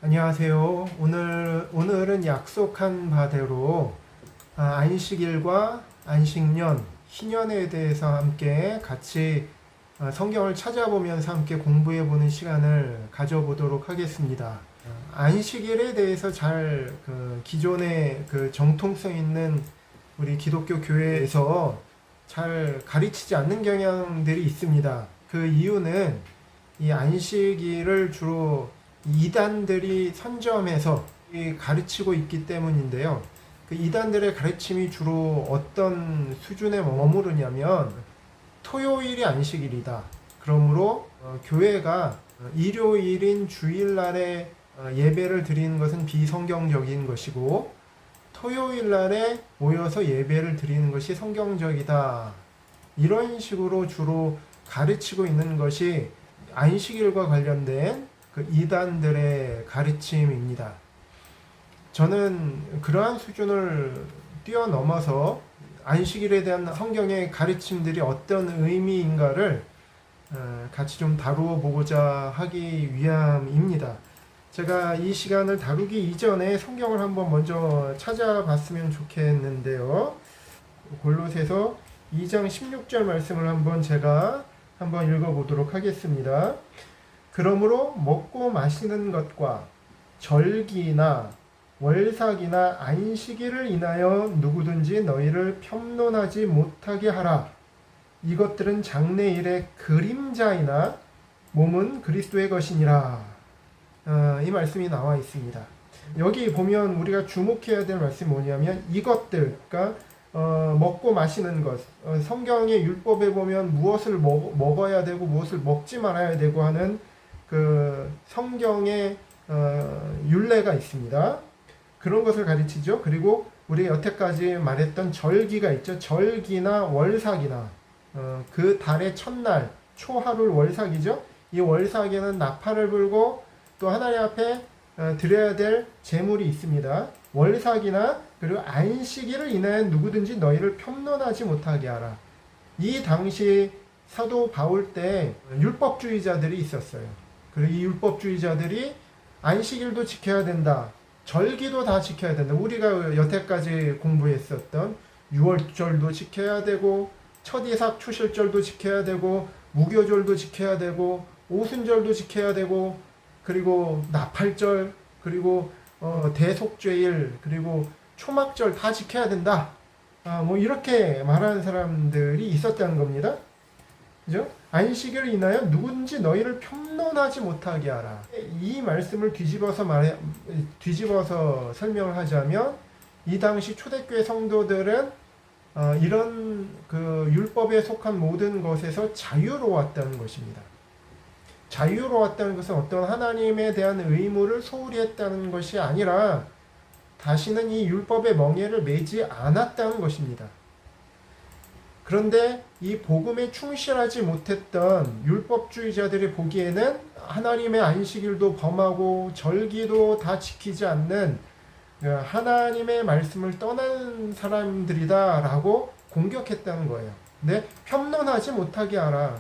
안녕하세요. 오늘은 약속한 바대로 안식일과 안식년, 희년에 대해서 함께 같이 성경을 찾아보면서 함께 공부해보는 시간을 가져보도록 하겠습니다. 안식일에 대해서 잘 기존의 정통성 있는 우리 기독교 교회에서 잘 가르치지 않는 경향들이 있습니다. 그 이유는 이 안식일을 주로 이단들이 선점해서 가르치고 있기 때문인데요. 그 이단들의 가르침이 주로 어떤 수준에 머무르냐면 토요일이 안식일이다. 그러므로 교회가 일요일인 주일날에 예배를 드리는 것은 비성경적인 것이고 토요일날에 모여서 예배를 드리는 것이 성경적이다. 이런 식으로 주로 가르치고 있는 것이 안식일과 관련된 그 이단들의 가르침입니다. 저는 그러한 수준을 뛰어넘어서 안식일에 대한 성경의 가르침들이 어떤 의미인가를 같이 좀 다루어 보고자 하기 위함입니다. 제가 이 시간을 다루기 이전에 성경을 한번 먼저 찾아봤으면 좋겠는데요. 골로새서 2장 16절 말씀을 제가 한번 읽어보도록 하겠습니다. 그러므로 먹고 마시는 것과 절기나 월삭이나 안식일을 인하여 누구든지 너희를 편론하지 못하게 하라. 이것들은 장래일의 그림자이나 몸은 그리스도의 것이니라. 이 말씀이 나와 있습니다. 여기 보면 우리가 주목해야 될 말씀이 뭐냐면 이것들, 그러니까 먹고 마시는 것, 성경의 율법에 보면 무엇을 먹어야 되고 무엇을 먹지 말아야 되고 하는 그 성경의 율례가 있습니다. 그런 것을 가르치죠. 그리고 우리 여태까지 말했던 절기가 있죠. 절기나 월삭이나 그 달의 첫날 초하루 월삭이죠. 이 월삭에는 나팔을 불고 또 하나님 앞에 드려야 될 제물이 있습니다. 월삭이나 그리고 안식일을 인하여 누구든지 너희를 편론하지 못하게 하라. 이 당시 사도 바울 때 율법주의자들이 있었어요. 그리고 이 율법주의자들이 안식일도 지켜야 된다. 절기도 다 지켜야 된다. 우리가 여태까지 공부했었던 유월절도 지켜야 되고 첫이삭 추실절도 지켜야 되고 무교절도 지켜야 되고 오순절도 지켜야 되고 그리고 나팔절 그리고 대속죄일 그리고 초막절 다 지켜야 된다. 뭐 이렇게 말하는 사람들이 있었다는 겁니다. 그죠? 안식일을 인하여 누군지 너희를 편론하지 못하게 하라. 이 말씀을 뒤집어서 설명을 하자면 이 당시 초대교회 성도들은 이런 그 율법에 속한 모든 것에서 자유로웠다는 것입니다. 자유로웠다는 것은 어떤 하나님에 대한 의무를 소홀히 했다는 것이 아니라 다시는 이 율법의 멍에를 매지 않았다는 것입니다. 그런데 이 복음에 충실하지 못했던 율법주의자들이 보기에는 하나님의 안식일도 범하고 절기도 다 지키지 않는 하나님의 말씀을 떠난 사람들이다 라고 공격했다는 거예요. 근데 편론하지 못하게 하라.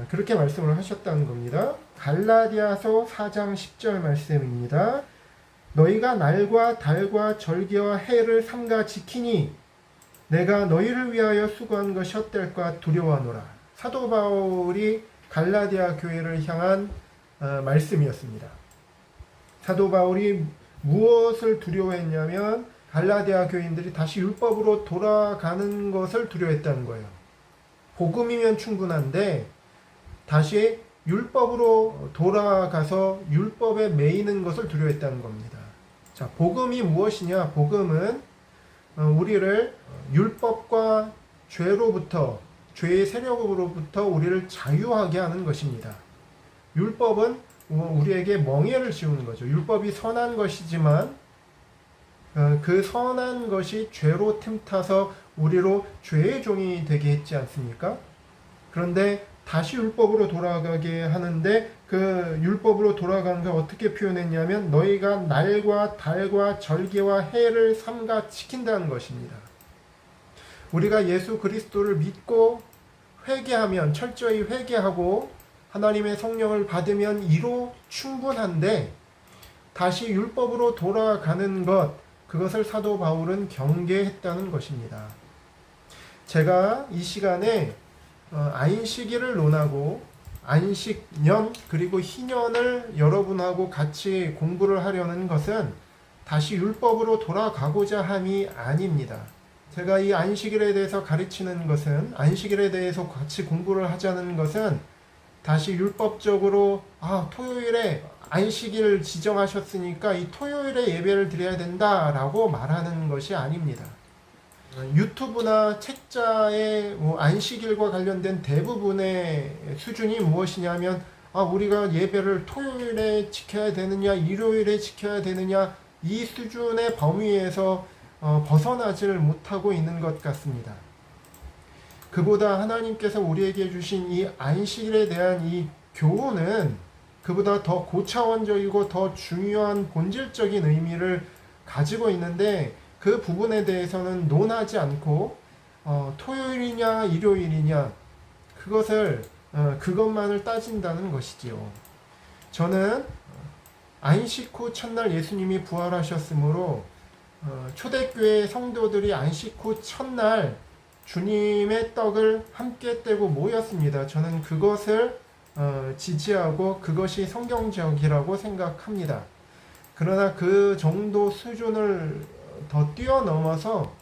그렇게 말씀을 하셨다는 겁니다. 갈라디아서 4장 10절 말씀입니다. 너희가 날과 달과 절기와 해를 삼가 지키니 내가 너희를 위하여 수고한 것이 헛될까 두려워하노라. 사도 바울이 갈라디아 교회를 향한 말씀이었습니다. 사도 바울이 무엇을 두려워했냐면 갈라디아 교인들이 다시 율법으로 돌아가는 것을 두려워했다는 거예요. 복음이면 충분한데 다시 율법으로 돌아가서 율법에 매이는 것을 두려워했다는 겁니다. 자, 복음이 무엇이냐? 복음은 우리를 율법과 죄로부터, 죄의 세력으로부터 우리를 자유하게 하는 것입니다. 율법은 우리에게 멍에를 씌우는 거죠. 율법이 선한 것이지만 그 선한 것이 죄로 틈타서 우리로 죄의 종이 되게 했지 않습니까? 그런데 다시 율법으로 돌아가게 하는데 그 율법으로 돌아가는 걸 어떻게 표현했냐면 너희가 날과 달과 절기와 해를 삼가 지킨다는 것입니다. 우리가 예수 그리스도를 믿고 회개하면 철저히 회개하고 하나님의 성령을 받으면 이로 충분한데 다시 율법으로 돌아가는 것, 그것을 사도 바울은 경계했다는 것입니다. 제가 이 시간에 안식일을 논하고 안식년 그리고 희년을 여러분하고 같이 공부를 하려는 것은 다시 율법으로 돌아가고자 함이 아닙니다. 제가 이 안식일에 대해서 가르치는 것은, 안식일에 대해서 같이 공부를 하자는 것은 다시 율법적으로 토요일에 안식일 지정하셨으니까 이 토요일에 예배를 드려야 된다라고 말하는 것이 아닙니다. 유튜브나 책자의 안식일과 관련된 대부분의 수준이 무엇이냐면 우리가 예배를 토요일에 지켜야 되느냐 일요일에 지켜야 되느냐 이 수준의 범위에서 벗어나지를 못하고 있는 것 같습니다. 그보다 하나님께서 우리에게 주신 이 안식일에 대한 이 교훈은 그보다 더 고차원적이고 더 중요한 본질적인 의미를 가지고 있는데 그 부분에 대해서는 논하지 않고 토요일이냐 일요일이냐 그것만을 따진다는 것이지요. 저는 안식 후 첫날 예수님이 부활하셨으므로 초대교회 성도들이 안식 후 첫날 주님의 떡을 함께 떼고 모였습니다. 저는 그것을 지지하고 그것이 성경적이라고 생각합니다. 그러나 그 정도 수준을 더 뛰어넘어서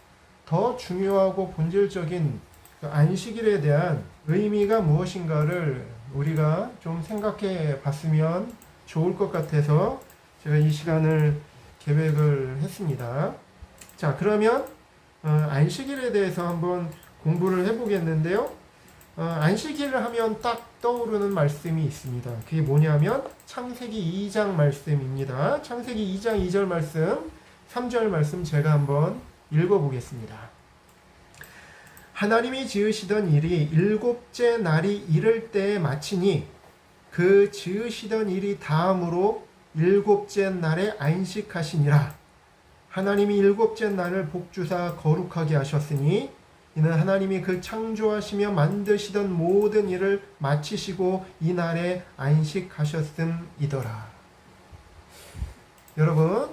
더 중요하고 본질적인 안식일에 대한 의미가 무엇인가를 우리가 좀 생각해 봤으면 좋을 것 같아서 제가 이 시간을 계획을 했습니다. 자, 그러면 안식일에 대해서 한번 공부를 해보겠는데요. 안식일을 하면 딱 떠오르는 말씀이 있습니다. 그게 뭐냐면 창세기 2장 말씀입니다. 창세기 2장 2절 말씀, 3절 말씀 제가 한번 읽어보겠습니다. 하나님이 지으시던 일이 일곱째 날이 이를 때에 마치니 그 지으시던 일이 다음으로 일곱째 날에 안식하시니라. 하나님이 일곱째 날을 복주사 거룩하게 하셨으니 이는 하나님이 그 창조하시며 만드시던 모든 일을 마치시고 이 날에 안식하셨음이더라. 여러분,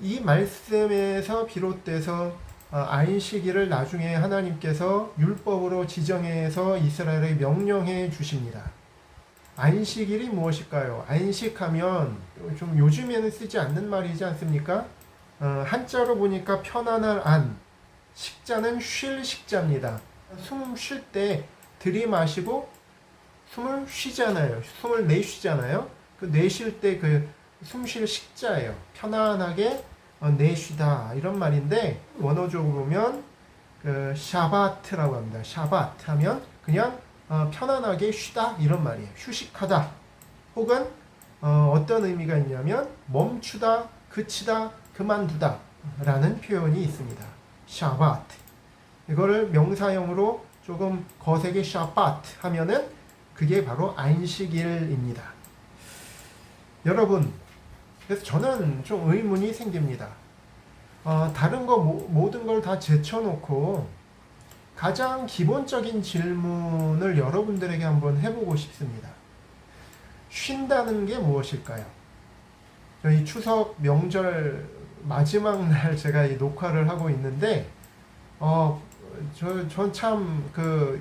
이 말씀에서 비롯돼서 안식일을 나중에 하나님께서 율법으로 지정해서 이스라엘에 명령해 주십니다. 안식일이 무엇일까요? 안식하면 좀 요즘에는 쓰지 않는 말이지 않습니까? 한자로 보니까 편안할 안, 식자는 쉴 식자입니다. 숨 쉴 때 들이마시고 숨을 쉬잖아요. 숨을 내쉬잖아요. 그 내쉴 때 그 숨 쉴 식자예요. 편안하게 내쉬다 이런 말인데 원어적으로 보면 그 샤바트라고 합니다. 샤바트 하면 그냥 편안하게 쉬다 이런 말이에요. 휴식하다 혹은 어떤 의미가 있냐면 멈추다, 그치다, 그만두다 라는 표현이 있습니다. 샤바트. 이거를 명사형으로 조금 거세게 샤바트 하면은 그게 바로 안식일입니다. 여러분, 그래서 저는 좀 의문이 생깁니다. 다른 거 모든 걸 다 제쳐놓고 가장 기본적인 질문을 여러분들에게 한번 해보고 싶습니다. 쉰다는 게 무엇일까요? 저희 추석 명절 마지막 날 제가 이 녹화를 하고 있는데 전 참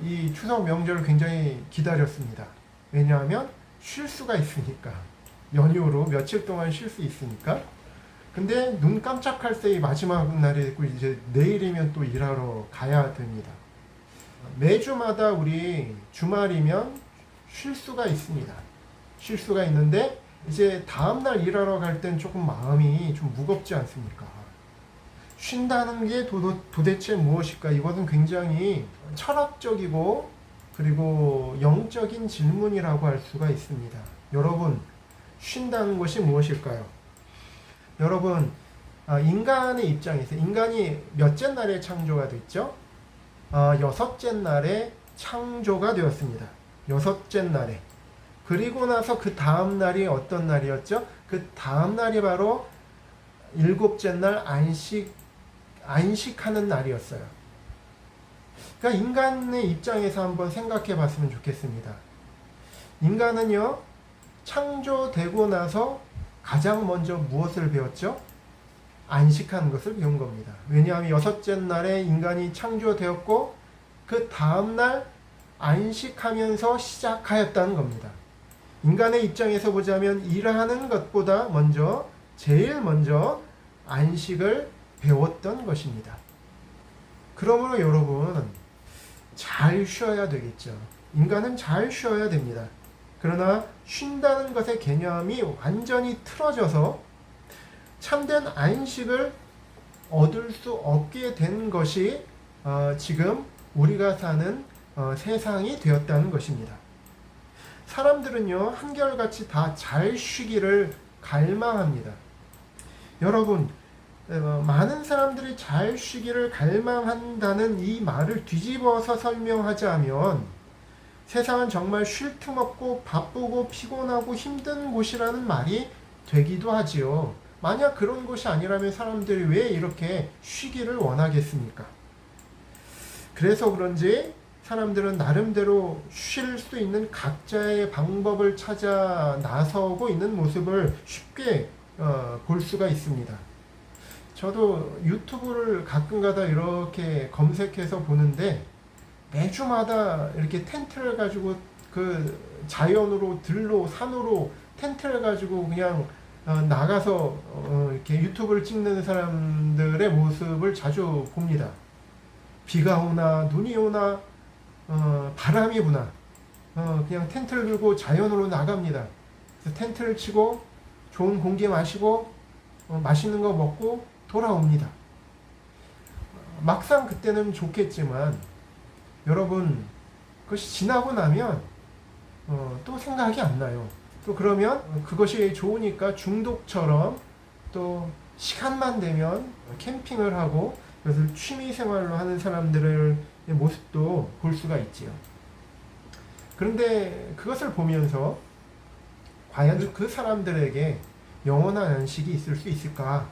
이 추석 명절을 굉장히 기다렸습니다. 왜냐하면 쉴 수가 있으니까. 연휴로 며칠 동안 쉴 수 있으니까. 근데 눈 깜짝할 새이 마지막 날이 있고 이제 내일이면 또 일하러 가야 됩니다. 매주마다 우리 주말이면 쉴 수가 있습니다. 쉴 수가 있는데 이제 다음날 일하러 갈 땐 조금 마음이 좀 무겁지 않습니까? 쉰다는 게 도대체 무엇일까? 이것은 굉장히 철학적이고 그리고 영적인 질문이라고 할 수가 있습니다. 여러분, 쉰다는 것이 무엇일까요? 여러분, 인간의 입장에서 인간이 몇째 날에 창조가 됐죠? 여섯째 날에 창조가 되었습니다. 여섯째 날에. 그리고 나서 그 다음 날이 어떤 날이었죠? 그 다음 날이 바로 일곱째 날 안식하는 날이었어요. 그러니까 인간의 입장에서 한번 생각해 봤으면 좋겠습니다. 인간은요, 창조되고 나서 가장 먼저 무엇을 배웠죠? 안식하는 것을 배운 겁니다. 왜냐하면 여섯째 날에 인간이 창조되었고 그 다음날 안식하면서 시작하였다는 겁니다. 인간의 입장에서 보자면 일하는 것보다 제일 먼저 안식을 배웠던 것입니다. 그러므로 여러분, 잘 쉬어야 되겠죠. 인간은 잘 쉬어야 됩니다. 그러나 쉰다는 것의 개념이 완전히 틀어져서 참된 안식을 얻을 수 없게 된 것이 지금 우리가 사는 세상이 되었다는 것입니다. 사람들은요, 한결같이 다 잘 쉬기를 갈망합니다. 여러분, 많은 사람들이 잘 쉬기를 갈망한다는 이 말을 뒤집어서 설명하자면 세상은 정말 쉴 틈 없고 바쁘고 피곤하고 힘든 곳이라는 말이 되기도 하지요. 만약 그런 곳이 아니라면 사람들이 왜 이렇게 쉬기를 원하겠습니까? 그래서 그런지 사람들은 나름대로 쉴 수 있는 각자의 방법을 찾아 나서고 있는 모습을 쉽게 볼 수가 있습니다. 저도 유튜브를 가끔가다 이렇게 검색해서 보는데 매주마다 이렇게 텐트를 가지고 그 자연으로 들로 산으로 텐트를 가지고 그냥 나가서 이렇게 유튜브를 찍는 사람들의 모습을 자주 봅니다. 비가 오나 눈이 오나 바람이 부나 그냥 텐트를 들고 자연으로 나갑니다. 그래서 텐트를 치고 좋은 공기 마시고 맛있는 거 먹고 돌아옵니다. 막상 그때는 좋겠지만 여러분, 그것이 지나고 나면 또 생각이 안 나요. 또 그러면 그것이 좋으니까 중독처럼 또 시간만 되면 캠핑을 하고 그것을 취미 생활로 하는 사람들의 모습도 볼 수가 있지요. 그런데 그것을 보면서 과연 그 사람들에게 영원한 안식이 있을 수 있을까?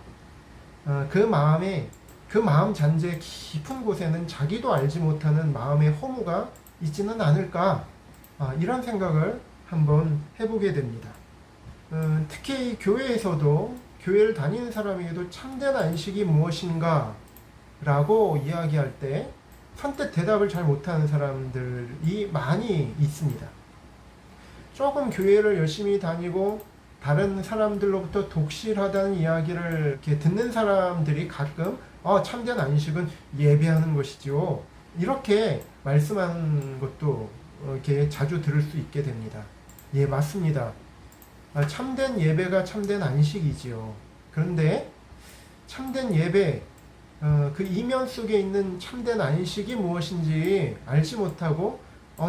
그 마음 잔재 깊은 곳에는 자기도 알지 못하는 마음의 허무가 있지는 않을까? 이런 생각을 한번 해보게 됩니다. 특히 교회에서도 교회를 다니는 사람에게도 참된 안식이 무엇인가? 라고 이야기할 때 선뜻 대답을 잘 못하는 사람들이 많이 있습니다. 조금 교회를 열심히 다니고 다른 사람들로부터 독실하다는 이야기를 이렇게 듣는 사람들이 가끔 참된 안식은 예배하는 것이지요. 이렇게 말씀하는 것도 이렇게 자주 들을 수 있게 됩니다. 예, 맞습니다. 참된 예배가 참된 안식이지요. 그런데 참된 예배, 그 이면 속에 있는 참된 안식이 무엇인지 알지 못하고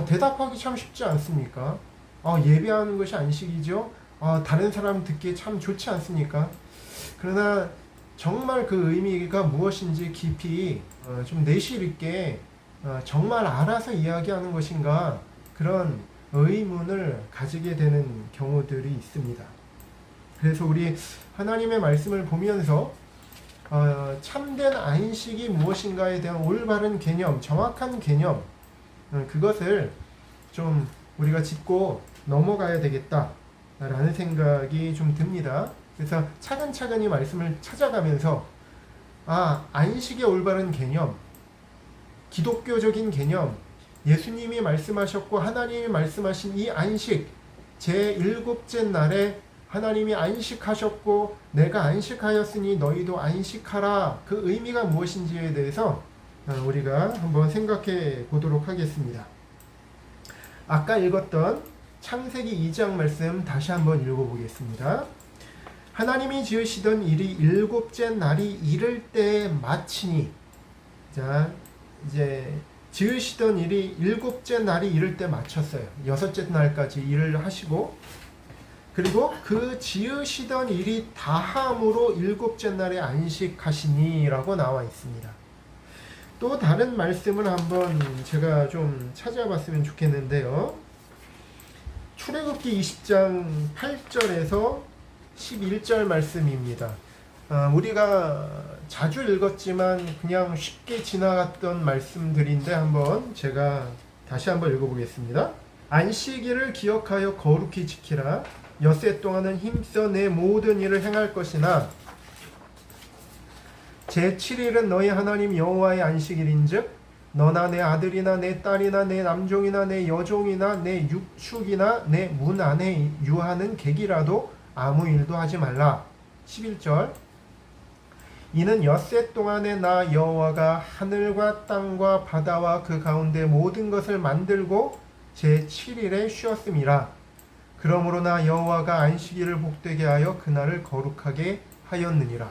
대답하기 참 쉽지 않습니까? 예배하는 것이 안식이죠. 다른 사람 듣기에 참 좋지 않습니까? 그러나 정말 그 의미가 무엇인지 깊이 좀 내실 있게 정말 알아서 이야기하는 것인가, 그런 의문을 가지게 되는 경우들이 있습니다. 그래서 우리 하나님의 말씀을 보면서 참된 안식이 무엇인가에 대한 올바른 개념, 정확한 개념, 그것을 좀 우리가 짚고 넘어가야 되겠다 라는 생각이 좀 듭니다. 그래서 차근차근히 말씀을 찾아가면서 안식의 올바른 개념, 기독교적인 개념, 예수님이 말씀하셨고 하나님이 말씀하신 이 안식, 제7째 날에 하나님이 안식하셨고 내가 안식하였으니 너희도 안식하라, 그 의미가 무엇인지에 대해서 우리가 한번 생각해 보도록 하겠습니다. 아까 읽었던 창세기 2장 말씀 다시 한번 읽어보겠습니다. 하나님이 지으시던 일이 7째 날이 이를 때에 마치니, 자, 이제 지으시던 일이 7째 날이 이를 때 마쳤어요. 6째 날까지 일을 하시고, 그리고 그 지으시던 일이 다함으로 7째 날에 안식하시니 라고 나와 있습니다. 또 다른 말씀을 한번 제가 좀 찾아봤으면 좋겠는데요. 출애굽기 20장 8절에서 11절 말씀입니다. 우리가 자주 읽었지만 그냥 쉽게 지나갔던 말씀들인데 한번 제가 다시 한번 읽어보겠습니다. 안식일을 기억하여 거룩히 지키라. 엿새 동안은 힘써 내 모든 일을 행할 것이나 제7일은 너희 하나님 여호와의 안식일인즉 너나 내 아들이나 내 딸이나 내 남종이나 내 여종이나 내 육축이나 내 문 안에 유하는 객이라도 아무 일도 하지 말라. 11절 이는 엿새 동안에 나 여호와가 하늘과 땅과 바다와 그 가운데 모든 것을 만들고 제7일에 쉬었음이라. 그러므로 나 여호와가 안식일을 복되게 하여 그날을 거룩하게 하였느니라.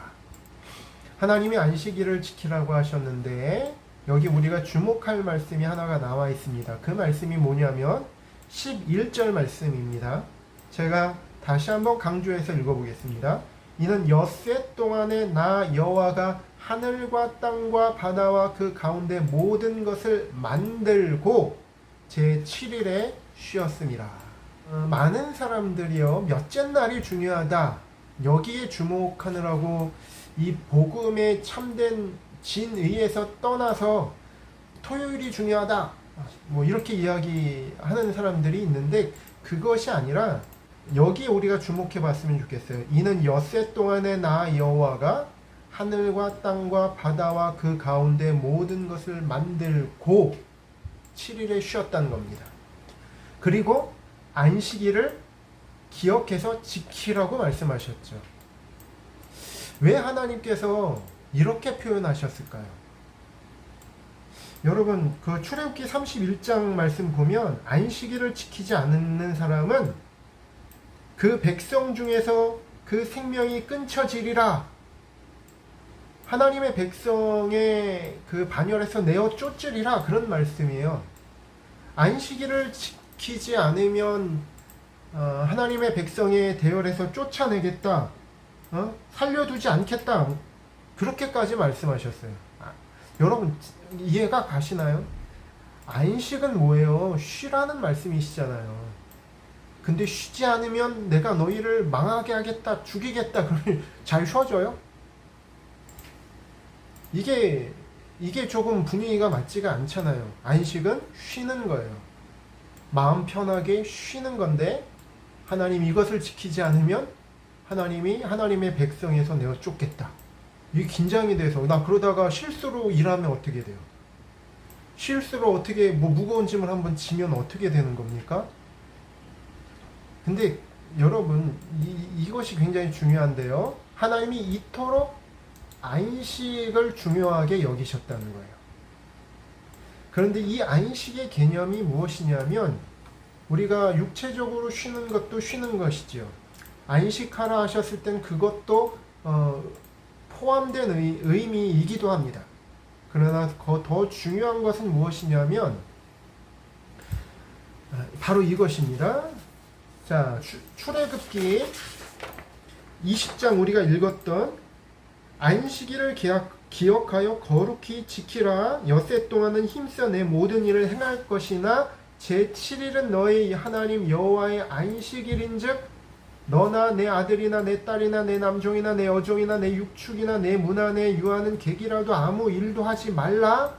하나님이 안식일을 지키라고 하셨는데 여기 우리가 주목할 말씀이 하나가 나와 있습니다. 그 말씀이 뭐냐면 11절 말씀입니다. 제가 다시 한번 강조해서 읽어보겠습니다. 이는 엿새 동안에 나 여호와가 하늘과 땅과 바다와 그 가운데 모든 것을 만들고 제7일에 쉬었습니다. 많은 사람들이요 몇째 날이 중요하다 여기에 주목하느라고 이 복음의 참된 진의에서 떠나서 토요일이 중요하다 뭐 이렇게 이야기하는 사람들이 있는데 그것이 아니라 여기 우리가 주목해 봤으면 좋겠어요. 이는 엿새 동안에 나 여호와가 하늘과 땅과 바다와 그 가운데 모든 것을 만들고 7일에 쉬었다는 겁니다. 그리고 안식일을 기억해서 지키라고 말씀하셨죠. 왜 하나님께서 이렇게 표현하셨을까요? 여러분 그 출애굽기 31장 말씀 보면 안식일을 지키지 않는 사람은 그 백성 중에서 그 생명이 끊쳐지리라. 하나님의 백성의 그 반열에서 내어 쫓으리라 그런 말씀이에요. 안식일을 지키지 않으면 하나님의 백성의 대열에서 쫓아내겠다. 살려두지 않겠다. 그렇게까지 말씀하셨어요. 여러분 이해가 가시나요? 안식은 뭐예요? 쉬라는 말씀이시잖아요. 근데 쉬지 않으면 내가 너희를 망하게 하겠다, 죽이겠다. 그러면 잘 쉬어줘요? 이게 조금 분위기가 맞지가 않잖아요. 안식은 쉬는 거예요. 마음 편하게 쉬는 건데 하나님 이것을 지키지 않으면 하나님이 하나님의 백성에서 내어 쫓겠다. 이게 긴장이 돼서 나 그러다가 실수로 일하면 어떻게 돼요? 실수로 어떻게 뭐 무거운 짐을 한번 지면 어떻게 되는 겁니까? 근데 여러분 이것이 굉장히 중요한데요. 하나님이 이토록 안식을 중요하게 여기셨다는 거예요. 그런데 이 안식의 개념이 무엇이냐면 우리가 육체적으로 쉬는 것도 쉬는 것이지요. 안식하라 하셨을 땐 그것도 포함된 의미이기도 합니다. 그러나 더 중요한 것은 무엇이냐면 바로 이것입니다. 자, 출애굽기 20장 우리가 읽었던 안식일을 기억하여 거룩히 지키라. 엿새 동안은 힘써 내 모든 일을 행할 것이나 제7일은 너희 하나님 여호와의 안식일인즉 너나 내 아들이나 내 딸이나 내 남종이나 내 여종이나 내 육축이나 내 문 안에 유하는 객이라도 아무 일도 하지 말라.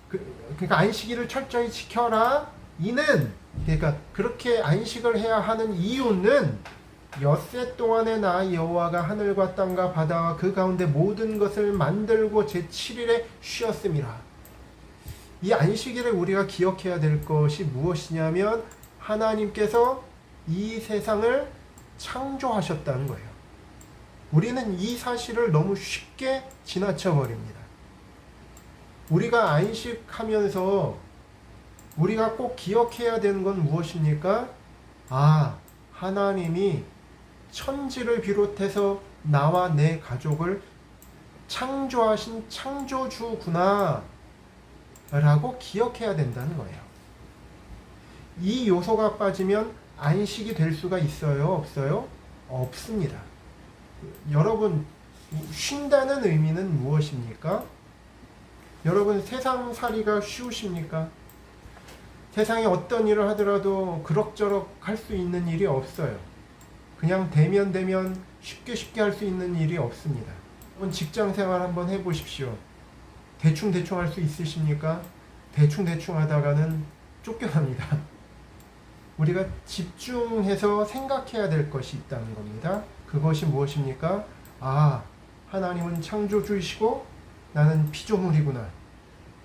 그러니까 안식일을 철저히 지켜라. 이는 그러니까 그렇게 안식을 해야 하는 이유는 엿새 동안에 나 여호와가 하늘과 땅과 바다와 그 가운데 모든 것을 만들고 제7일에 쉬었음이라. 이 안식일에 우리가 기억해야 될 것이 무엇이냐면 하나님께서 이 세상을 창조하셨다는 거예요. 우리는 이 사실을 너무 쉽게 지나쳐 버립니다. 우리가 안식하면서 우리가 꼭 기억해야 되는 건 무엇입니까? 하나님이 천지를 비롯해서 나와 내 가족을 창조하신 창조주구나 라고 기억해야 된다는 거예요. 이 요소가 빠지면 안식이 될 수가 있어요? 없어요? 없습니다. 여러분 쉰다는 의미는 무엇입니까? 여러분 세상살이가 쉬우십니까? 세상에 어떤 일을 하더라도 그럭저럭 할 수 있는 일이 없어요. 그냥 대면 쉽게 할 수 있는 일이 없습니다. 한번 직장생활 한번 해보십시오. 대충 할 수 있으십니까? 대충 하다가는 쫓겨납니다. 우리가 집중해서 생각해야 될 것이 있다는 겁니다. 그것이 무엇입니까? 아, 하나님은 창조주이시고 나는 피조물이구나.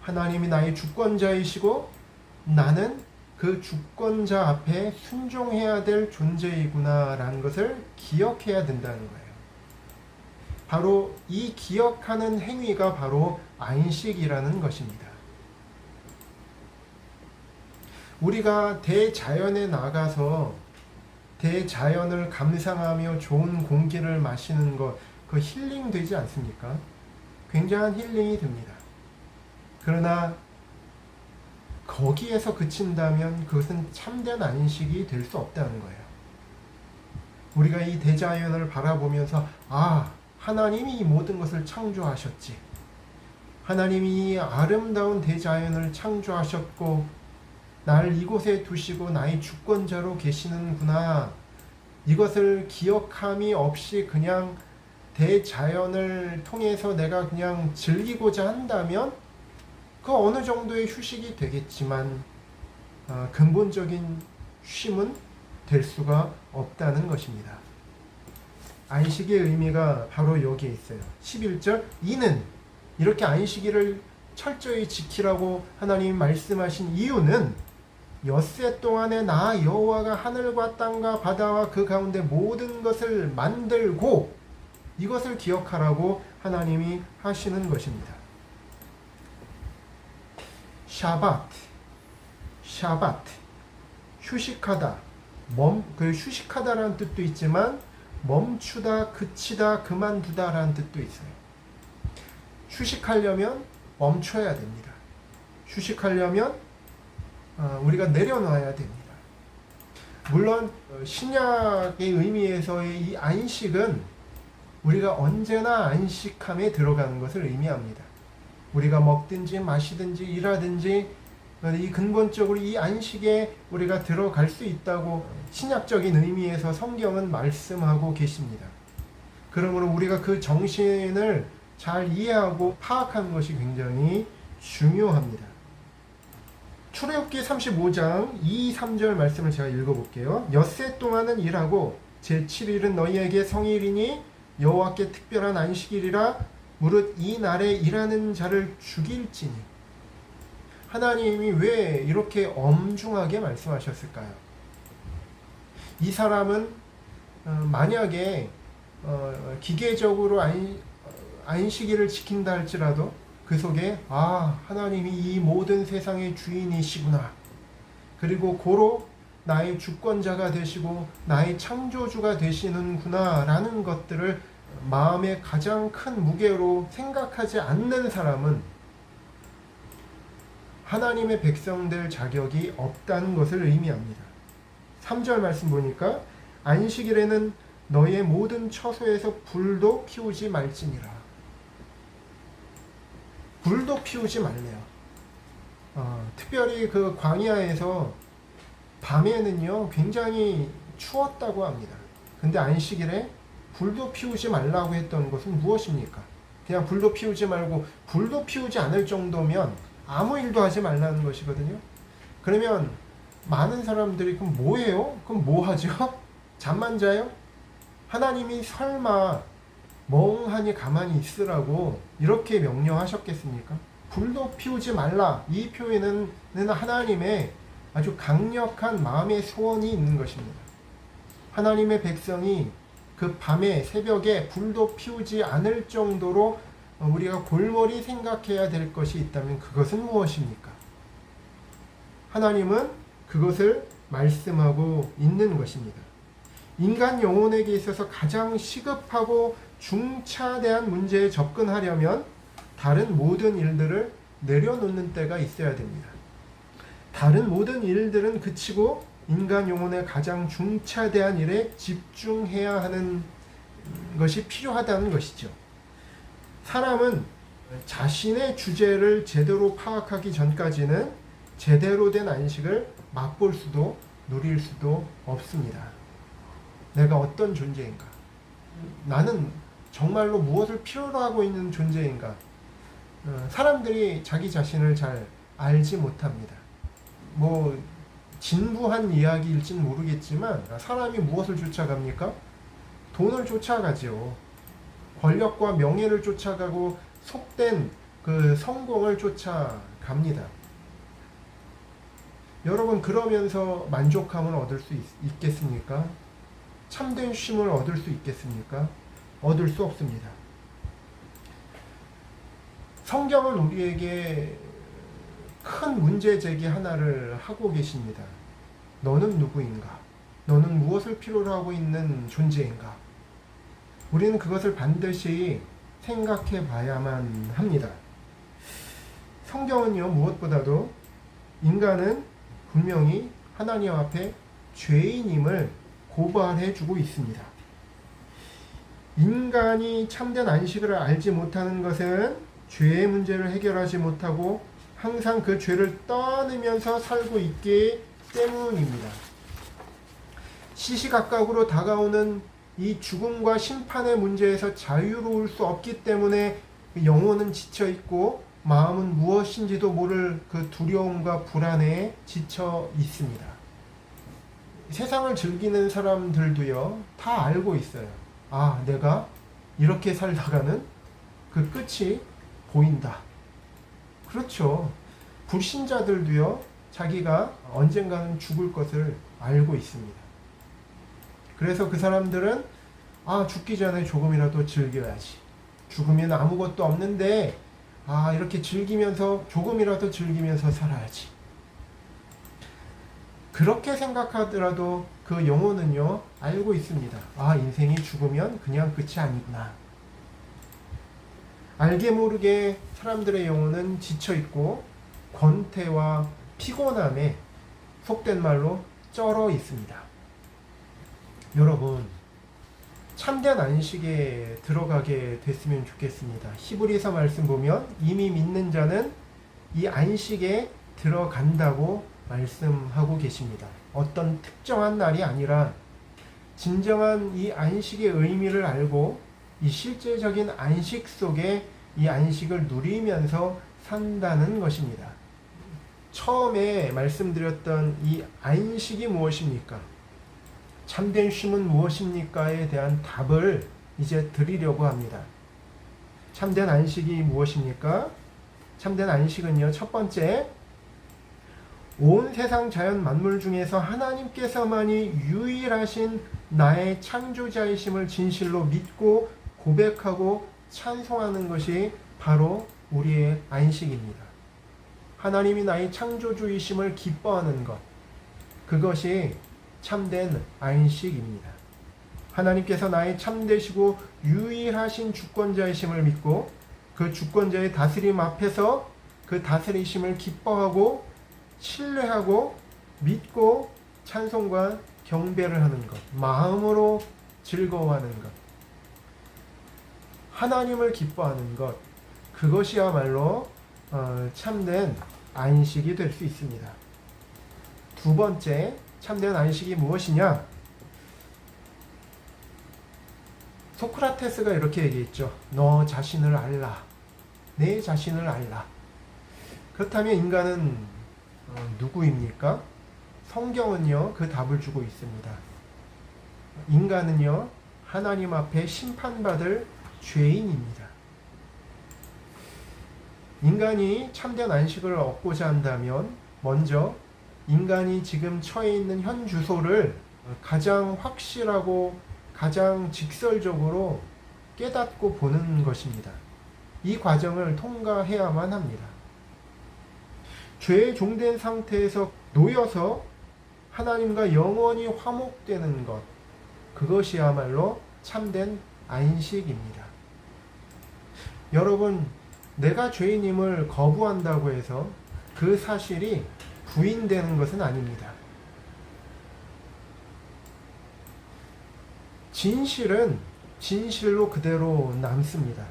하나님이 나의 주권자이시고 나는 그 주권자 앞에 순종해야 될 존재이구나 라는 것을 기억해야 된다는 거예요. 바로 이 기억하는 행위가 바로 안식이라는 것입니다. 우리가 대자연에 나가서 대자연을 감상하며 좋은 공기를 마시는 것, 그 힐링 되지 않습니까? 굉장한 힐링이 됩니다. 그러나 거기에서 그친다면 그것은 참된 안식이 될 수 없다는 거예요. 우리가 이 대자연을 바라보면서 아, 하나님이 이 모든 것을 창조하셨지. 하나님이 이 아름다운 대자연을 창조하셨고 날 이곳에 두시고 나의 주권자로 계시는구나. 이것을 기억함이 없이 그냥 대자연을 통해서 내가 그냥 즐기고자 한다면 그 어느 정도의 휴식이 되겠지만 근본적인 쉼은 될 수가 없다는 것입니다. 안식의 의미가 바로 여기에 있어요. 11절 이는 이렇게 안식일을 철저히 지키라고 하나님이 말씀하신 이유는 엿새 동안에 나 여호와가 하늘과 땅과 바다와 그 가운데 모든 것을 만들고 이것을 기억하라고 하나님이 하시는 것입니다. 샤바트, 휴식하다, 휴식하다라는 뜻도 있지만 멈추다, 그치다, 그만두다라는 뜻도 있어요. 휴식하려면 멈춰야 됩니다. 휴식하려면 우리가 내려놔야 됩니다. 물론 신약의 의미에서의 이 안식은 우리가 언제나 안식함에 들어가는 것을 의미합니다. 우리가 먹든지 마시든지 일하든지 이 근본적으로 이 안식에 우리가 들어갈 수 있다고 신약적인 의미에서 성경은 말씀하고 계십니다. 그러므로 우리가 그 정신을 잘 이해하고 파악하는 것이 굉장히 중요합니다. 출애굽기 35장 2, 3절 말씀을 제가 읽어볼게요. 엿새 동안은 일하고 제7일은 너희에게 성일이니 여호와께 특별한 안식일이라 무릇 이 날에 일하는 자를 죽일지니. 하나님이 왜 이렇게 엄중하게 말씀하셨을까요? 이 사람은 만약에 기계적으로 안식일을 지킨다 할지라도 그 속에 하나님이 이 모든 세상의 주인이시구나. 그리고 고로 나의 주권자가 되시고 나의 창조주가 되시는구나 라는 것들을 마음의 가장 큰 무게로 생각하지 않는 사람은 하나님의 백성 될 자격이 없다는 것을 의미합니다. 3절 말씀 보니까 안식일에는 너의 모든 처소에서 불도 피우지 말지니라. 불도 피우지 말래요. 특별히 그 광야에서 밤에는요 굉장히 추웠다고 합니다. 근데 안식일에 불도 피우지 말라고 했던 것은 무엇입니까? 그냥 불도 피우지 말고 불도 피우지 않을 정도면 아무 일도 하지 말라는 것이거든요. 그러면 많은 사람들이 그럼 뭐해요? 그럼 뭐 하죠? 잠만 자요? 하나님이 설마 멍하니 가만히 있으라고 이렇게 명령하셨겠습니까? 불도 피우지 말라. 이 표현은 하나님의 아주 강력한 마음의 소원이 있는 것입니다. 하나님의 백성이 그 밤에 새벽에 불도 피우지 않을 정도로 우리가 골몰이 생각해야 될 것이 있다면 그것은 무엇입니까? 하나님은 그것을 말씀하고 있는 것입니다. 인간 영혼에게 있어서 가장 시급하고 중차대한 문제에 접근하려면 다른 모든 일들을 내려놓는 때가 있어야 됩니다. 다른 모든 일들은 그치고 인간 영혼의 가장 중차대한 일에 집중해야 하는 것이 필요하다는 것이죠. 사람은 자신의 주제를 제대로 파악하기 전까지는 제대로 된 안식을 맛볼 수도 누릴 수도 없습니다. 내가 어떤 존재인가? 나는 정말로 무엇을 필요로 하고 있는 존재인가? 사람들이 자기 자신을 잘 알지 못합니다. 진부한 이야기일진 모르겠지만 사람이 무엇을 쫓아갑니까? 돈을 쫓아가죠. 권력과 명예를 쫓아가고 속된 그 성공을 쫓아갑니다. 여러분, 그러면서 만족함을 얻을 수 있겠습니까? 참된 쉼을 얻을 수 있겠습니까? 얻을 수 없습니다. 성경은 우리에게 큰 문제 제기 하나를 하고 계십니다. 너는 누구인가? 너는 무엇을 필요로 하고 있는 존재인가? 우리는 그것을 반드시 생각해 봐야만 합니다. 성경은요, 무엇보다도 인간은 분명히 하나님 앞에 죄인임을 고발해 주고 있습니다. 인간이 참된 안식을 알지 못하는 것은 죄의 문제를 해결하지 못하고 항상 그 죄를 떠안으면서 살고 있기 때문입니다. 시시각각으로 다가오는 이 죽음과 심판의 문제에서 자유로울 수 없기 때문에 영혼은 지쳐있고 마음은 무엇인지도 모를 그 두려움과 불안에 지쳐 있습니다. 세상을 즐기는 사람들도요, 다 알고 있어요. 아, 내가 이렇게 살다가는 그 끝이 보인다. 그렇죠. 불신자들도요, 자기가 언젠가는 죽을 것을 알고 있습니다. 그래서 그 사람들은 죽기 전에 조금이라도 즐겨야지. 죽으면 아무것도 없는데 이렇게 즐기면서 조금이라도 즐기면서 살아야지. 그렇게 생각하더라도 그 영혼은요, 알고 있습니다. 인생이 죽으면 그냥 끝이 아니구나. 알게 모르게 사람들의 영혼은 지쳐있고 권태와 피곤함에 속된 말로 쩔어 있습니다. 여러분, 참된 안식에 들어가게 됐으면 좋겠습니다. 히브리서 말씀 보면 이미 믿는 자는 이 안식에 들어간다고 말씀하고 계십니다. 어떤 특정한 날이 아니라 진정한 이 안식의 의미를 알고 이 실제적인 안식 속에 이 안식을 누리면서 산다는 것입니다. 처음에 말씀드렸던 이 안식이 무엇입니까? 참된 쉼은 무엇입니까에 대한 답을 이제 드리려고 합니다. 참된 안식이 무엇입니까? 참된 안식은요, 첫 번째, 온 세상 자연 만물 중에서 하나님께서만이 유일하신 나의 창조자이심을 진실로 믿고 고백하고 찬송하는 것이 바로 우리의 안식입니다. 하나님이 나의 창조주이심을 기뻐하는 것, 그것이 참된 안식입니다. 하나님께서 나의 참되시고 유일하신 주권자이심을 믿고 그 주권자의 다스림 앞에서 그 다스리심을 기뻐하고 신뢰하고 믿고 찬송과 경배를 하는 것, 마음으로 즐거워하는 것, 하나님을 기뻐하는 것, 그것이야말로 참된 안식이 될 수 있습니다. 두 번째, 참된 안식이 무엇이냐? 소크라테스가 이렇게 얘기했죠. 너 자신을 알라. 내 자신을 알라. 그렇다면 인간은 누구입니까? 성경은요, 그 답을 주고 있습니다. 인간은요, 하나님 앞에 심판받을 죄인입니다. 인간이 참된 안식을 얻고자 한다면 먼저 인간이 지금 처해 있는 현 주소를 가장 확실하고 가장 직설적으로 깨닫고 보는 것입니다. 이 과정을 통과해야만 합니다. 죄에 종된 상태에서 놓여서 하나님과 영원히 화목되는 것, 그것이야말로 참된 안식입니다. 여러분, 내가 죄인임을 거부한다고 해서 그 사실이 부인되는 것은 아닙니다. 진실은 진실로 그대로 남습니다.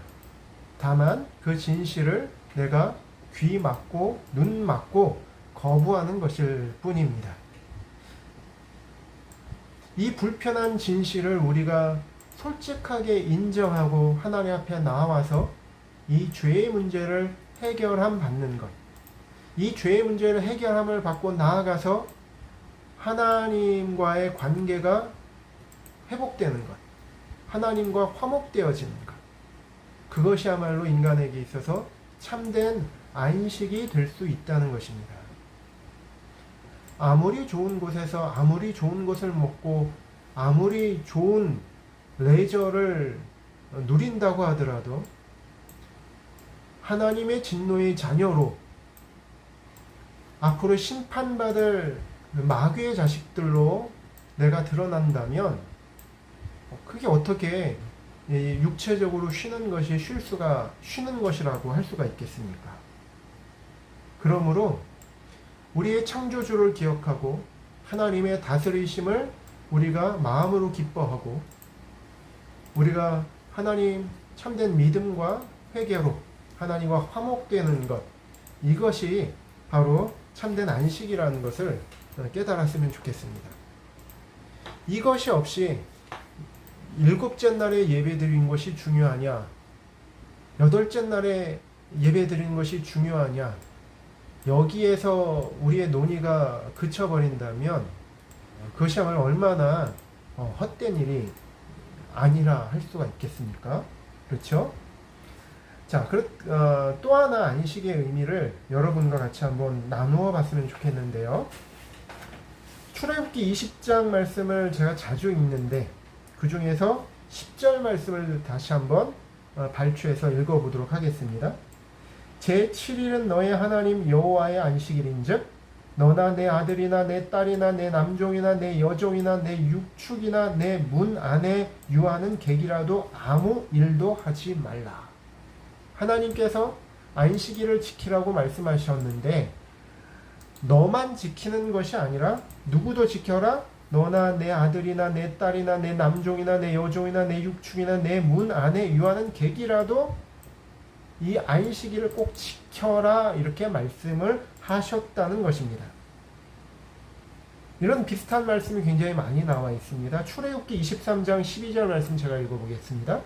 다만 그 진실을 내가 귀 막고 눈 막고 거부하는 것일 뿐입니다. 이 불편한 진실을 우리가 솔직하게 인정하고 하나님 앞에 나와서 이 죄의 문제를 해결함 받는 것, 이 죄의 문제를 해결함을 받고 나아가서 하나님과의 관계가 회복되는 것, 하나님과 화목되어지는 것, 그것이야말로 인간에게 있어서 참된 안식이 될 수 있다는 것입니다. 아무리 좋은 곳에서 아무리 좋은 것을 먹고 아무리 좋은 레저를 누린다고 하더라도 하나님의 진노의 자녀로 앞으로 심판받을 마귀의 자식들로 내가 드러난다면 그게 어떻게 육체적으로 쉬는 것이 쉬는 것이라고 할 수가 있겠습니까? 그러므로 우리의 창조주를 기억하고 하나님의 다스리심을 우리가 마음으로 기뻐하고 우리가 하나님 참된 믿음과 회개로 하나님과 화목되는 것, 이것이 바로 참된 안식이라는 것을 깨달았으면 좋겠습니다. 이것이 없이 일곱째 날에 예배드린 것이 중요하냐, 여덟째 날에 예배드린 것이 중요하냐, 여기에서 우리의 논의가 그쳐버린다면 그것이야말로 얼마나 헛된 일이 아니라 할 수가 있겠습니까? 그렇죠? 자, 또 하나 안식의 의미를 여러분과 같이 한번 나누어 봤으면 좋겠는데요. 출애굽기 20장 말씀을 제가 자주 읽는데 그 중에서 10절 말씀을 다시 한번 발췌해서 읽어보도록 하겠습니다. 제7일은 너의 하나님 여호와의 안식일인즉 너나 내 아들이나 내 딸이나 내 남종이나 내 여종이나 내 육축이나 내 문 안에 유하는 객이라도 아무 일도 하지 말라. 하나님께서 안식일을 지키라고 말씀하셨는데 너만 지키는 것이 아니라 누구도 지켜라. 너나 내 아들이나 내 딸이나 내 남종이나 내 여종이나 내 육축이나 내 문 안에 유하는 객이라도 이 안식일을 꼭 지켜라, 이렇게 말씀을 하셨다는 것입니다. 이런 비슷한 말씀이 굉장히 많이 나와 있습니다. 출애굽기 23장 12절 말씀 제가 읽어보겠습니다.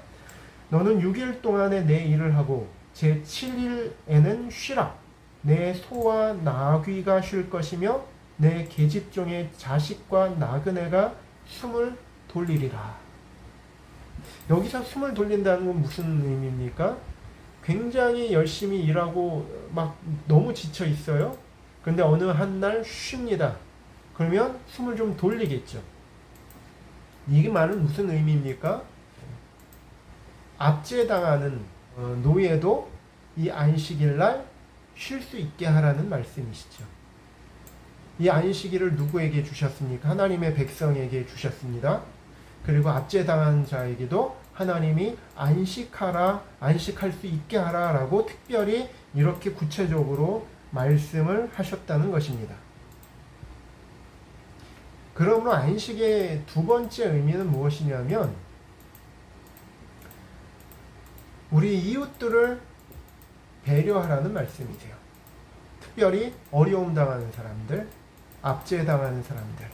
너는 6일 동안에 내 일을 하고 제7일에는 쉬라. 내 소와 나귀가 쉴 것이며 내 계집종의 자식과 나그네가 숨을 돌리리라. 여기서 숨을 돌린다는 건 무슨 의미입니까? 굉장히 열심히 일하고 막 너무 지쳐 있어요. 그런데 어느 한 날 쉽니다. 그러면 숨을 좀 돌리겠죠. 이 말은 무슨 의미입니까? 압제당하는 노예도 이 안식일 날 쉴 수 있게 하라는 말씀이시죠. 이 안식일을 누구에게 주셨습니까? 하나님의 백성에게 주셨습니다. 그리고 압제당한 자에게도 하나님이 안식하라, 안식할 수 있게 하라 라고 특별히 이렇게 구체적으로 말씀을 하셨다는 것입니다. 그러므로 안식의 두 번째 의미는 무엇이냐면 우리 이웃들을 배려하라는 말씀이세요. 특별히 어려움 당하는 사람들, 압제당하는 사람들,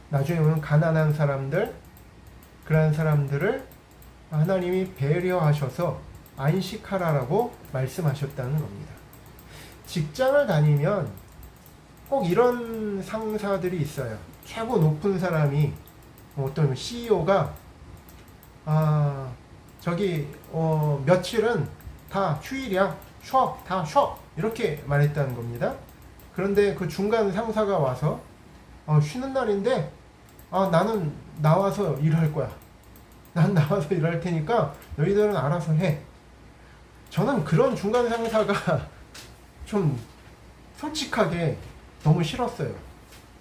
나중에 보면 가난한 사람들, 그러한 사람들을 하나님이 배려하셔서 안식하라라고 말씀하셨다는 겁니다. 직장을 다니면 꼭 이런 상사들이 있어요. 최고 높은 사람이 어떤 CEO가 며칠은 다 휴일이야. 쉬어. 다 쉬어. 이렇게 말했다는 겁니다. 그런데 그 중간 상사가 와서 쉬는 날인데 나는 나와서 일할 거야. 난 나와서 일할 테니까 너희들은 알아서 해. 저는 그런 중간 상사가 좀 솔직하게 너무 싫었어요.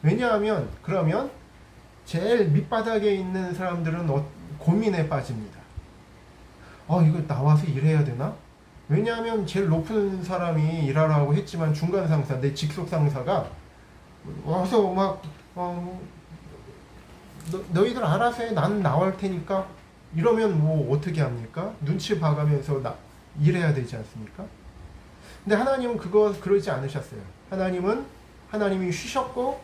왜냐하면 그러면 제일 밑바닥에 있는 사람들은 고민에 빠집니다. 이거 나와서 일해야 되나? 왜냐하면 제일 높은 사람이 일하라고 했지만 중간 상사, 내 직속 상사가 와서 막 너희들 알아서 해. 나는 나올 테니까. 이러면 뭐 어떻게 합니까? 눈치 봐가면서 일해야 되지 않습니까? 근데 하나님은 그러지 않으셨어요. 하나님이 쉬셨고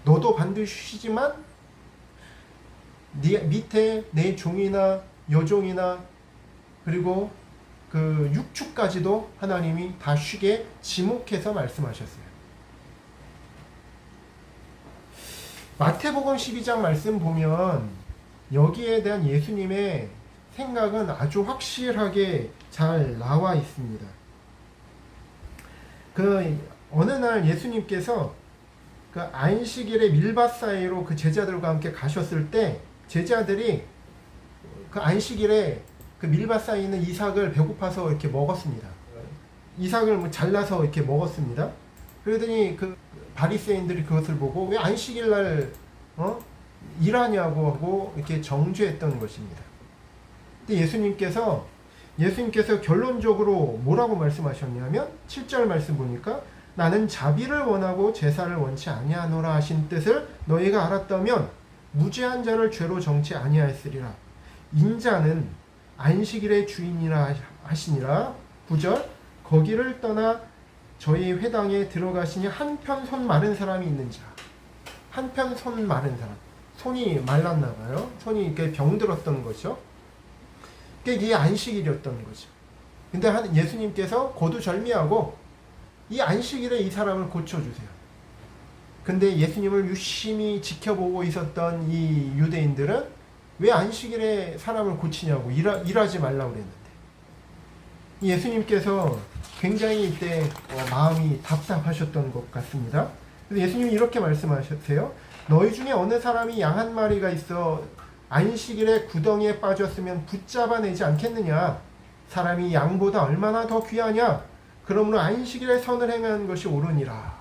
너도 반드시 쉬지만 네 밑에 내 종이나 여종이나 그리고 그 육축까지도 하나님이 다 쉬게 지목해서 말씀하셨어요. 마태복음 12장 말씀 보면 여기에 대한 예수님의 생각은 아주 확실하게 잘 나와 있습니다. 그 어느 날 예수님께서 그 안식일에 밀밭 사이로 그 제자들과 함께 가셨을 때 제자들이 그 안식일에 그 밀밭 사이에 있는 이삭을 배고파서 이렇게 먹었습니다. 이삭을 뭐 잘라서 이렇게 먹었습니다. 그러더니 그 바리새인들이 그것을 보고 왜 안식일 날 일하냐고 하고 이렇게 정죄했던 것입니다. 근데 예수님께서 결론적으로 뭐라고 말씀하셨냐면 7절 말씀 보니까 나는 자비를 원하고 제사를 원치 아니하노라 하신 뜻을 너희가 알았다면 무죄한 자를 죄로 정치 아니하였으리라. 인자는 안식일의 주인이라 하시니라. 9절 거기를 떠나 저희 회당에 들어가시니 한편 손 마른 사람이 있는 자. 한편 손 마른 사람. 손이 말랐나 봐요. 손이 이렇게 병들었던 거죠. 이게 안식일이었던 거죠. 근데 예수님께서 고두절미하고 이 안식일에 이 사람을 고쳐주세요. 근데 예수님을 유심히 지켜보고 있었던 이 유대인들은 왜 안식일에 사람을 고치냐고 일하지 말라고 그랬는데 예수님께서 굉장히 이때 마음이 답답하셨던 것 같습니다. 그래서 예수님이 이렇게 말씀하셨어요. 너희 중에 어느 사람이 양 한 마리가 있어 안식일에 구덩이에 빠졌으면 붙잡아내지 않겠느냐? 사람이 양보다 얼마나 더 귀하냐? 그러므로 안식일에 선을 행하는 것이 옳으니라.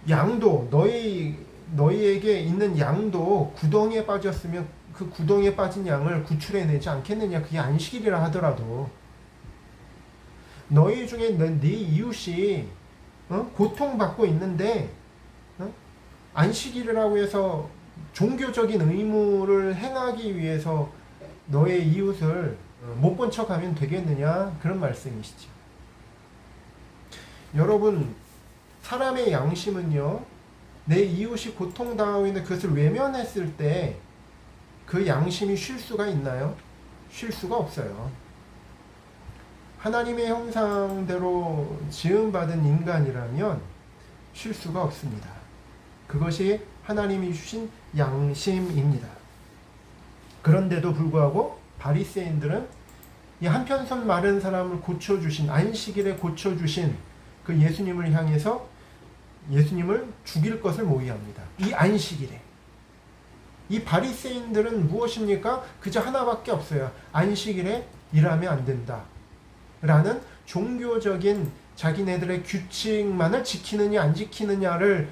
양도 너희에게 있는 양도 구덩이에 빠졌으면 그 구덩이에 빠진 양을 구출해내지 않겠느냐? 그게 안식일이라 하더라도 너희 중에 네 이웃이 고통받고 있는데 안식일이라고 해서 종교적인 의무를 행하기 위해서 너의 이웃을 못 본 척하면 되겠느냐? 그런 말씀이시죠. 여러분, 사람의 양심은요, 내 이웃이 고통당하고 있는 그것을 외면했을 때 그 양심이 쉴 수가 있나요? 쉴 수가 없어요. 하나님의 형상대로 지음받은 인간이라면 쉴 수가 없습니다. 그것이 하나님이 주신 양심입니다. 그런데도 불구하고 바리새인들은 이 한편손 마른 사람을 고쳐주신 안식일에 고쳐주신 그 예수님을 향해서 예수님을 죽일 것을 모의합니다. 이 안식일에. 이 바리새인들은 무엇입니까? 그저 하나밖에 없어요. 안식일에 일하면 안 된다. 라는 종교적인 자기네들의 규칙만을 지키느냐 안 지키느냐를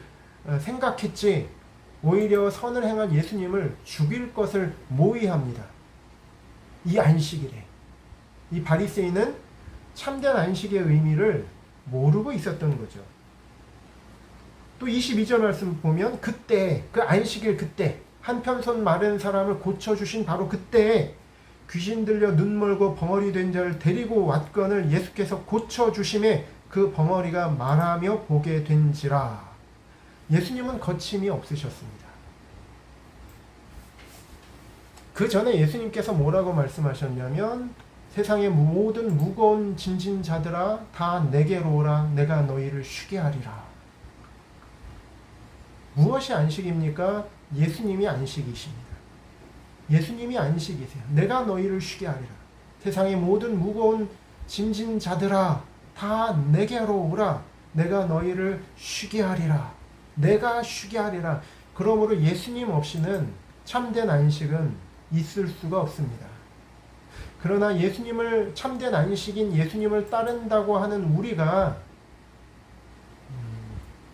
생각했지 오히려 선을 행한 예수님을 죽일 것을 모의합니다. 이 안식일에. 이 바리새인은 참된 안식의 의미를 모르고 있었던 거죠. 또 22절 말씀 보면 그때 그 안식일 그때 한편손 마른 사람을 고쳐주신 바로 그때에 귀신 들려 눈 멀고 벙어리 된 자를 데리고 왔건을 예수께서 고쳐주심에 그 벙어리가 말하며 보게 된지라. 예수님은 거침이 없으셨습니다. 그 전에 예수님께서 뭐라고 말씀하셨냐면 세상의 모든 무거운 짐진 자들아 다 내게로 오라 내가 너희를 쉬게 하리라. 무엇이 안식입니까? 예수님이 안식이십니다. 예수님이 안식이세요. 내가 너희를 쉬게 하리라. 세상의 모든 무거운 짐진 자들아 다 내게로 오라 내가 너희를 쉬게 하리라. 내가 쉬게 하리라. 그러므로 예수님 없이는 참된 안식은 있을 수가 없습니다. 그러나 예수님을 참된 안식인 예수님을 따른다고 하는 우리가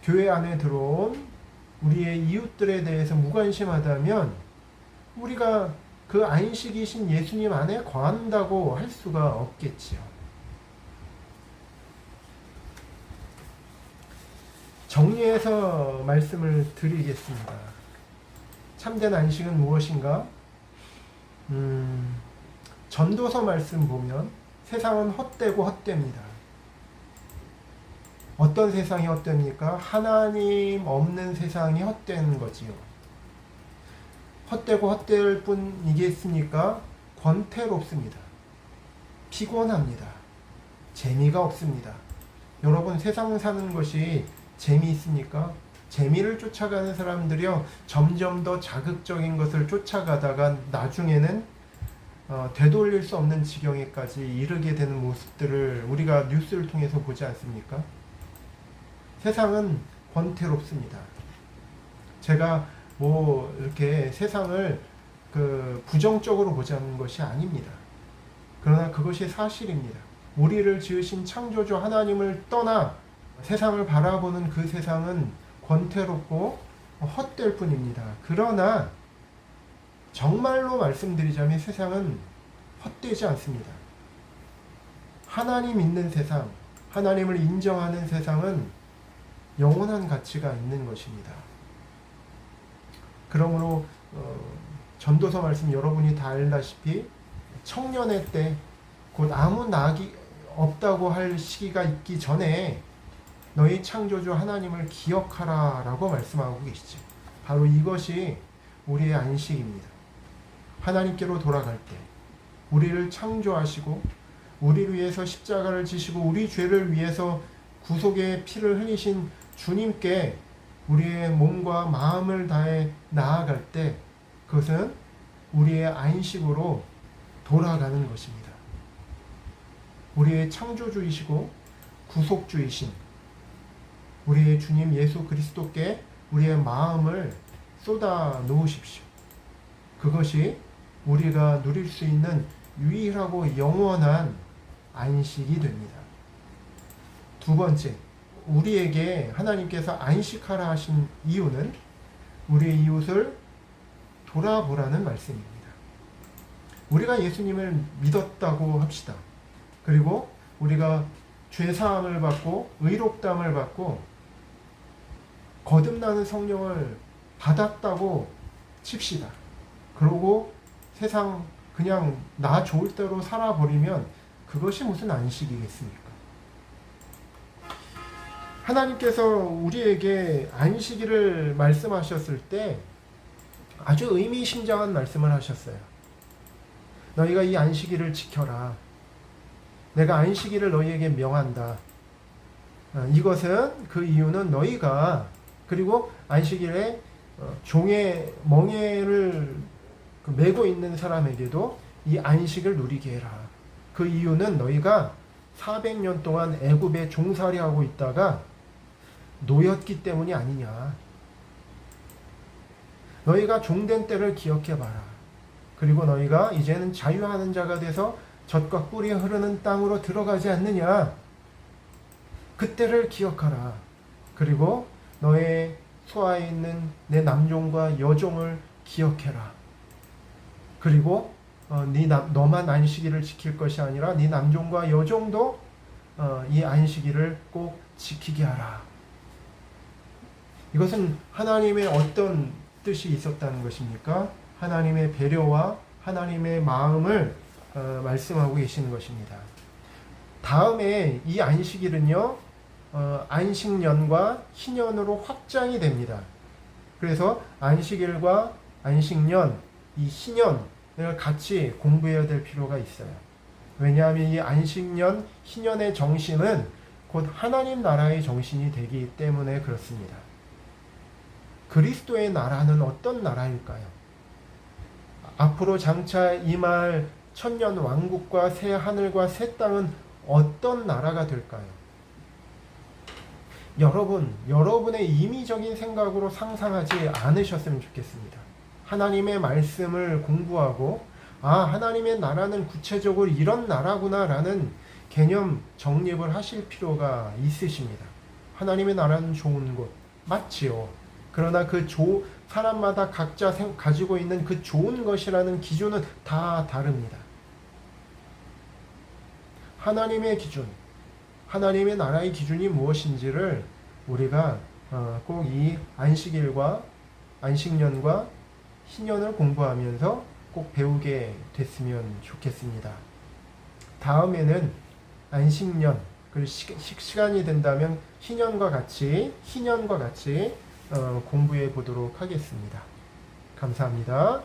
교회 안에 들어온 우리의 이웃들에 대해서 무관심하다면 우리가 그 안식이신 예수님 안에 거한다고 할 수가 없겠지요. 정리해서 말씀을 드리겠습니다. 참된 안식은 무엇인가? 전도서 말씀 보면 세상은 헛되고 헛됩니다. 어떤 세상이 헛됩니까? 하나님 없는 세상이 헛된 거지요. 헛되고 헛될 뿐이겠습니까? 권태롭습니다. 피곤합니다. 재미가 없습니다. 여러분 세상 사는 것이 재미있습니까? 재미를 쫓아가는 사람들이요, 점점 더 자극적인 것을 쫓아가다가 나중에는 되돌릴 수 없는 지경에까지 이르게 되는 모습들을 우리가 뉴스를 통해서 보지 않습니까? 세상은 권태롭습니다. 제가 뭐 이렇게 세상을 부정적으로 보자는 것이 아닙니다. 그러나 그것이 사실입니다. 우리를 지으신 창조주 하나님을 떠나 세상을 바라보는 그 세상은 권태롭고 헛될 뿐입니다. 그러나 정말로 말씀드리자면 세상은 헛되지 않습니다. 하나님 있는 세상, 하나님을 인정하는 세상은 영원한 가치가 있는 것입니다. 그러므로 전도서 말씀 여러분이 다 알다시피 청년의 때 곧 아무 낙이 없다고 할 시기가 있기 전에 너희 창조주 하나님을 기억하라 라고 말씀하고 계시죠. 바로 이것이 우리의 안식입니다. 하나님께로 돌아갈 때 우리를 창조하시고 우리를 위해서 십자가를 지시고 우리 죄를 위해서 구속의 피를 흘리신 주님께 우리의 몸과 마음을 다해 나아갈 때 그것은 우리의 안식으로 돌아가는 것입니다. 우리의 창조주이시고 구속주이신 우리의 주님 예수 그리스도께 우리의 마음을 쏟아 놓으십시오. 그것이 우리가 누릴 수 있는 유일하고 영원한 안식이 됩니다. 두 번째, 우리에게 하나님께서 안식하라 하신 이유는 우리의 이웃을 돌아보라는 말씀입니다. 우리가 예수님을 믿었다고 합시다. 그리고 우리가 죄사함을 받고 의롭다함을 받고 거듭나는 성령을 받았다고 칩시다. 그러고 세상 그냥 나 좋을 대로 살아버리면 그것이 무슨 안식이겠습니까? 하나님께서 우리에게 안식일을 말씀하셨을 때 아주 의미심장한 말씀을 하셨어요. 너희가 이 안식일을 지켜라. 내가 안식일을 너희에게 명한다. 이것은 그 이유는 너희가 그리고 안식일에 종의 멍에를 메고 있는 사람에게도 이 안식을 누리게 해라. 그 이유는 너희가 400년 동안 애굽에 종살이하고 있다가 노였기 때문이 아니냐. 너희가 종된 때를 기억해봐라. 그리고 너희가 이제는 자유하는 자가 돼서 젖과 꿀이 흐르는 땅으로 들어가지 않느냐. 그때를 기억하라. 그리고 너의 소아에 있는 내 남종과 여종을 기억해라. 그리고 너만 안식일을 지킬 것이 아니라 네 남종과 여종도 이 안식일을 꼭 지키게 하라. 이것은 하나님의 어떤 뜻이 있었다는 것입니까? 하나님의 배려와 하나님의 마음을 말씀하고 계시는 것입니다. 다음에 이 안식일은요, 안식년과 희년으로 확장이 됩니다. 그래서 안식일과 안식년, 이 희년을 같이 공부해야 될 필요가 있어요. 왜냐하면 이 안식년, 희년의 정신은 곧 하나님 나라의 정신이 되기 때문에 그렇습니다. 그리스도의 나라는 어떤 나라일까요? 앞으로 장차 임할 천년 왕국과 새 하늘과 새 땅은 어떤 나라가 될까요? 여러분의 임의적인 생각으로 상상하지 않으셨으면 좋겠습니다. 하나님의 말씀을 공부하고 하나님의 나라는 구체적으로 이런 나라구나라는 개념 정립을 하실 필요가 있으십니다. 하나님의 나라는 좋은 곳 맞지요. 그러나 사람마다 각자 가지고 있는 그 좋은 것이라는 기준은 다 다릅니다. 하나님의 기준, 하나님의 나라의 기준이 무엇인지를 우리가 꼭 이 안식일과 안식년과 희년을 공부하면서 꼭 배우게 됐으면 좋겠습니다. 다음에는 안식년, 그리고 시간이 된다면 희년과 같이 공부해 보도록 하겠습니다. 감사합니다.